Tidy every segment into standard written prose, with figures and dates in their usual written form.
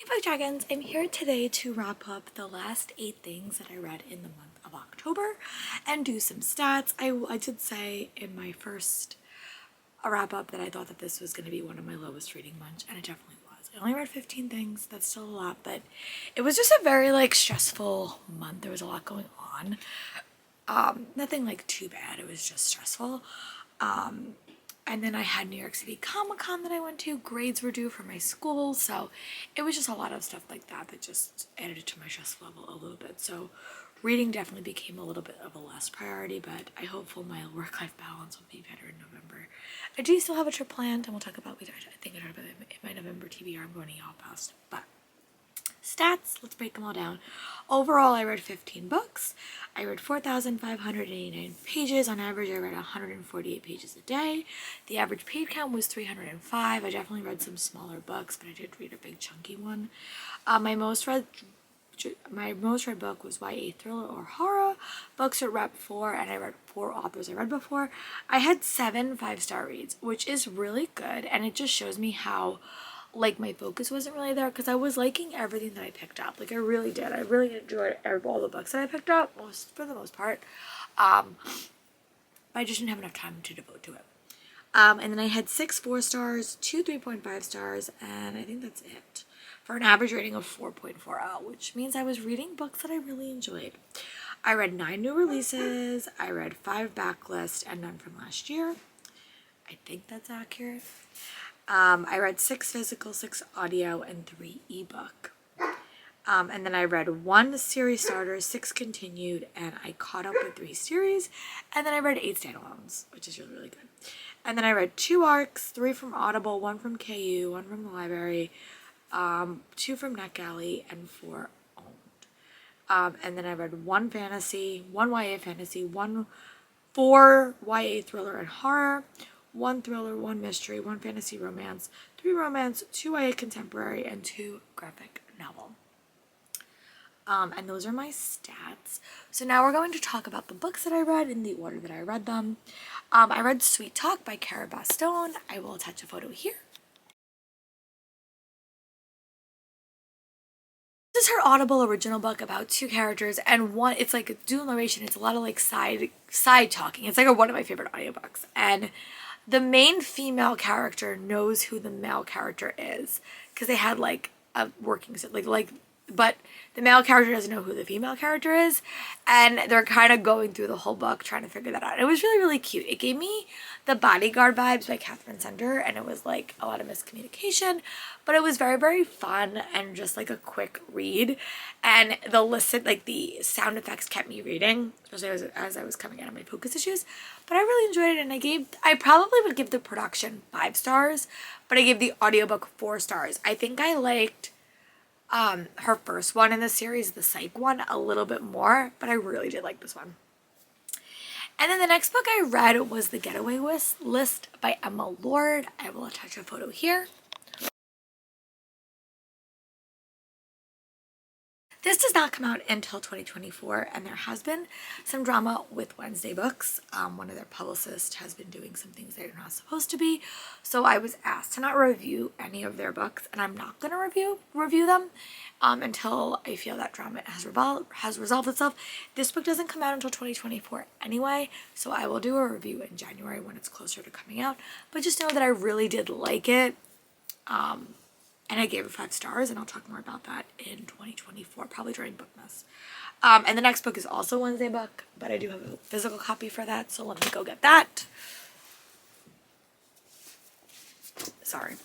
Book Dragons, I'm here today to wrap up the last 8 things that I read in the month of October and do some stats. I did say in my first wrap up that I thought that this was going to be one of my lowest reading months, and it definitely was. I only read 15 things, that's still a lot, but it was just a very stressful month. There was a lot going on. Nothing too bad, it was just stressful. And then I had New York City Comic Con that I went to. Grades were due for my school, so it was just a lot of stuff like that that just added to my stress level a little bit. So reading definitely became a little bit of a less priority, but I hope my work-life balance will be better in November. I do still have a trip planned, and we'll talk about, I think I talked about it in my November TBR. I'm going to Y'all Past, but stats, let's break them all down. Overall, I read 15 books. I read 4,589 pages. On average, I read 148 pages a day. The average page count was 305. I definitely read some smaller books, but I did read a big chunky one. My most read book was YA thriller or horror. Books are Rep 4, and I read 4 authors I read before. I had 7 5-star reads, which is really good, and it just shows me how my focus wasn't really there, because I was liking everything that I picked up. I really did. I really enjoyed all the books that I picked up, for the most part. But I just didn't have enough time to devote to it. And then I had 6 4-stars, 2 3.5 stars, and I think that's it, for an average rating of 4.40, which means I was reading books that I really enjoyed. I read 9 new releases. I read 5 backlist and none from last year. I think that's accurate. I read 6 physical, 6 audio, and 3 ebook. And then I read 1 series starter, 6 continued, and I caught up with 3 series. And then I read 8 standalones, which is really, really good. And then I read 2 arcs, 3 from Audible, 1 from KU, 1 from the library, 2 from NetGalley, and 4 owned. And then I read 1 fantasy, 1 YA fantasy, 4 YA thriller and horror, 1 thriller, 1 mystery, 1 fantasy romance, 3 romance, 2 YA contemporary, and 2 graphic novel. And those are my stats. So now we're going to talk about the books that I read in the order that I read them. I read Sweet Talk by Cara Bastone. I will attach a photo here. This is her Audible original book about 2 characters, and one, it's a dual narration. It's a lot of side talking. It's one of my favorite audiobooks, and the main female character knows who the male character is, because they had a working but the male character doesn't know who the female character is, and they're kind of going through the whole book trying to figure that out. It was really, really cute. It gave me The Bodyguard vibes by Catherine Sender, and it was a lot of miscommunication, but it was very, very fun and just a quick read. And the sound effects kept me reading, especially as I was coming out of my focus issues. But I really enjoyed it, and I probably would give the production 5 stars, but I gave the audiobook 4 stars. I think I liked her first one in the series, the Psych one, a little bit more, but I really did like this one. And then the next book I read was The Getaway List by Emma Lord. I will attach a photo here. This does not come out until 2024, and there has been some drama with Wednesday Books. One of their publicists has been doing some things they're not supposed to be, so I was asked to not review any of their books, and I'm not going to review them until I feel that drama has resolved itself. This book doesn't come out until 2024 anyway, so I will do a review in January when it's closer to coming out. But just know that I really did like it. And I gave it 5 stars, and I'll talk more about that in 2024, probably during Bookmas. And the next book is also a Wednesday book, but I do have a physical copy for that, so let me go get that. Sorry.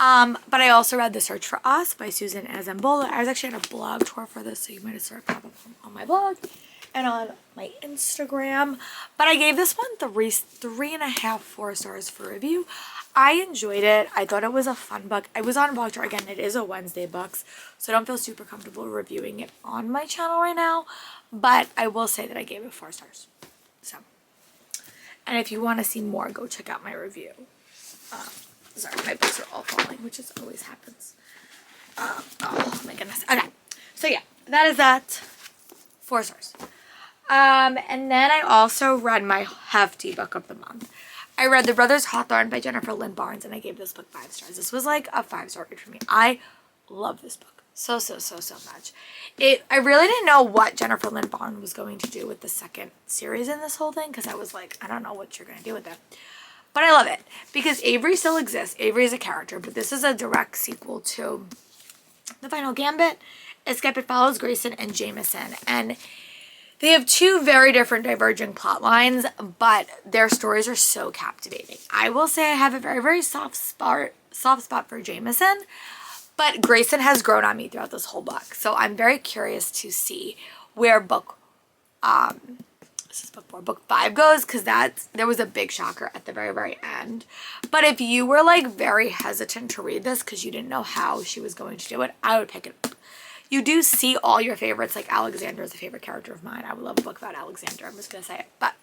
But I also read The Search for Us by Susan Azambola. I was actually on a blog tour for this, so you might have saw it pop up on my blog and on my Instagram. But I gave this one 3.5 4 stars for review. I enjoyed it. I thought it was a fun book. I was on blog tour. Again, it is a Wednesday books, so I don't feel super comfortable reviewing it on my channel right now, but I will say that I gave it 4 stars. So, and if you want to see more, go check out my review. Sorry, my books are all falling, which always happens. Oh my goodness. Okay, so yeah, that is that. 4 stars. And then I also read my hefty book of the month. I read The Brothers Hawthorne by Jennifer Lynn Barnes, and I gave this book 5 stars. This was a 5-star read for me. I love this book so much. I really didn't know what Jennifer Lynn Bond was going to do with the second series in this whole thing, because I was like, I don't know what you're going to do with it. But I love it because Avery still exists. Avery is a character, but this is a direct sequel to The Final Gambit, except it follows Grayson and Jameson, and they have two very different diverging plot lines, but their stories are so captivating. I will say I have a very soft spot for Jameson, but Grayson has grown on me throughout this whole book. So I'm very curious to see where book 5 goes, because there was a big shocker at the very end. But if you were like very hesitant to read this because you didn't know how she was going to do it, I would pick it up. You do see all your favorites, like Alexander is a favorite character of mine. I would love a book about Alexander. I'm just going to say it. But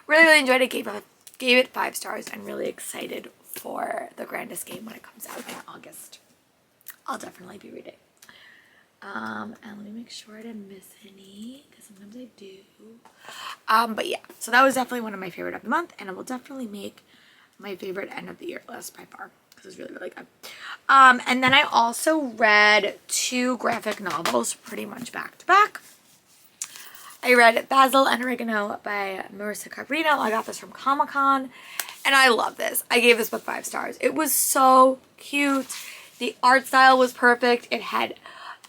really enjoyed it. Gave it 5 stars and really excited for The Grandest Game when it comes out in August. I'll definitely be reading. And let me make sure I didn't miss any, because sometimes I do. But yeah, so that was definitely one of my favorite of the month, and it will definitely make my favorite end of the year list by far, because it's really good. And then I also read 2 graphic novels pretty much back to back. I read Basil and Oregano by Marissa Cabrino. I got this from Comic-Con, and I love this. I gave this book 5 stars. It was so cute. The art style was perfect. It had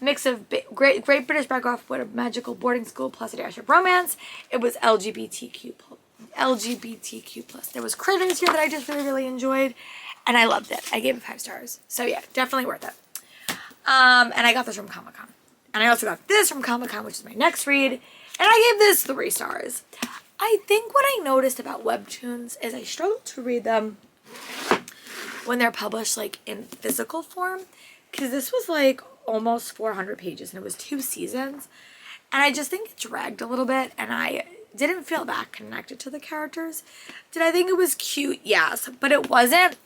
a mix of Great British Bake Off with a magical boarding school plus a dash of romance. It was LGBTQ+. There was critters here that I just really enjoyed, and I loved it. I gave it 5 stars. So yeah, definitely worth it. And I got this from Comic-Con. And I also got this from Comic-Con, which is my next read. And I gave this 3 stars. I think what I noticed about webtoons is I struggle to read them when they're published like in physical form, because this was like almost 400 pages and it was 2 seasons, and I just think it dragged a little bit, and I didn't feel that connected to the characters. Did I think it was cute? Yes, but it wasn't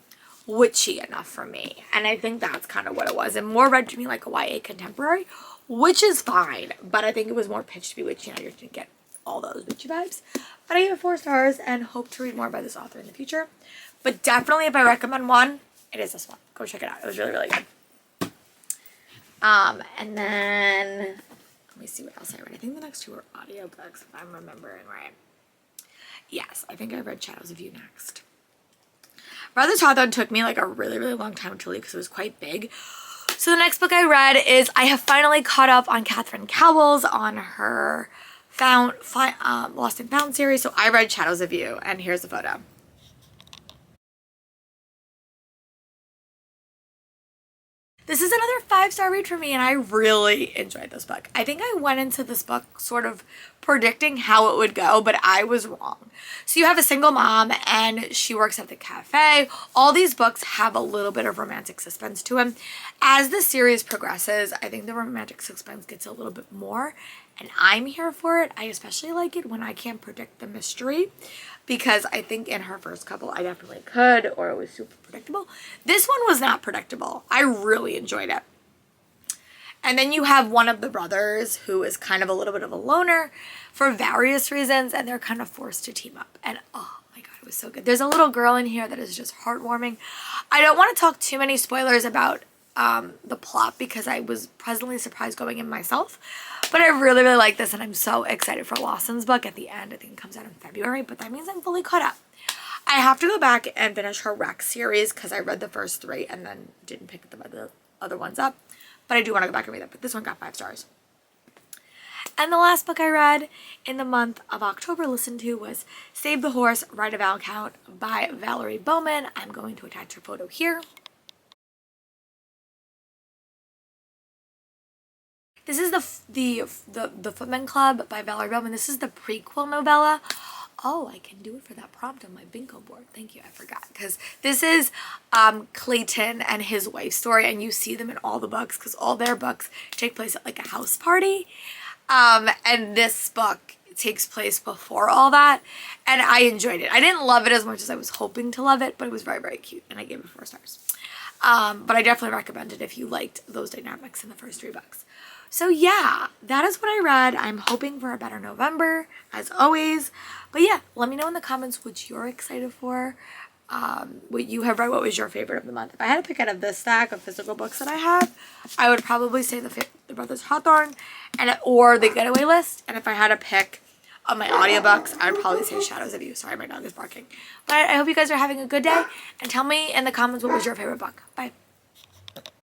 witchy enough for me, and I think that's kind of what it was. It more read to me like a YA contemporary, which is fine, but I think it was more pitched to be witchy, and I didn't get all those witchy vibes. But I gave it 4 stars and hope to read more by this author in the future. But definitely, if I recommend one, it is this one. Go check it out. It was really good. And then let me see what else I read. I think the next 2 are audiobooks, if I'm remembering right. Yes, I think I read Shadows of You next. Rather Thought That took me like a really long time to read because it was quite big. So the next book I read is, I have finally caught up on Catherine Cowell's on her Lost and Found series. So I read Shadows of You, and here's the photo. This is another 5-star read for me, and I really enjoyed this book. I think I went into this book sort of predicting how it would go, but I was wrong. So you have a single mom, and she works at the cafe. All these books have a little bit of romantic suspense to them. As the series progresses, I think the romantic suspense gets a little bit more, and I'm here for it. I especially like it when I can't predict the mystery, because I think in her first couple I definitely could, or it was super predictable. This one was not predictable. I really enjoyed it. And then you have one of the brothers who is kind of a little bit of a loner for various reasons, and they're kind of forced to team up. And oh my god, it was so good. There's a little girl in here that is just heartwarming. I don't want to talk too many spoilers about the plot, because I was pleasantly surprised going in myself. But I really like this, and I'm so excited for Lawson's book at the end. I think it comes out in February, but that means I'm fully caught up. I have to go back and finish her Rex series, because I read the first 3 and then didn't pick the other ones up. But I do want to go back and read that. But this one got 5 stars. And the last book I read in the month of October, listened to, was Save the Horse, Ride a Viscount by Valerie Bowman. I'm going to attach her photo here. This is the Footman Club by Valerie Bowman. This is the prequel novella. Oh, I can do it for that prompt on my bingo board. Thank you, I forgot. Because this is Clayton and his wife's story, and you see them in all the books, because all their books take place at like a house party. And this book takes place before all that, and I enjoyed it. I didn't love it as much as I was hoping to love it, but it was very cute, and I gave it 4 stars. But I definitely recommend it if you liked those dynamics in the first 3 books. So yeah, that is what I read. I'm hoping for a better November, as always. But yeah, let me know in the comments what you're excited for. what you have read. What was your favorite of the month? If I had to pick out of this stack of physical books that I have, I would probably say the Brothers Hawthorne or The Getaway List. And if I had to pick of my audiobooks, I would probably say Shadows of You. Sorry, my dog is barking. But I hope you guys are having a good day, and tell me in the comments what was your favorite book. Bye.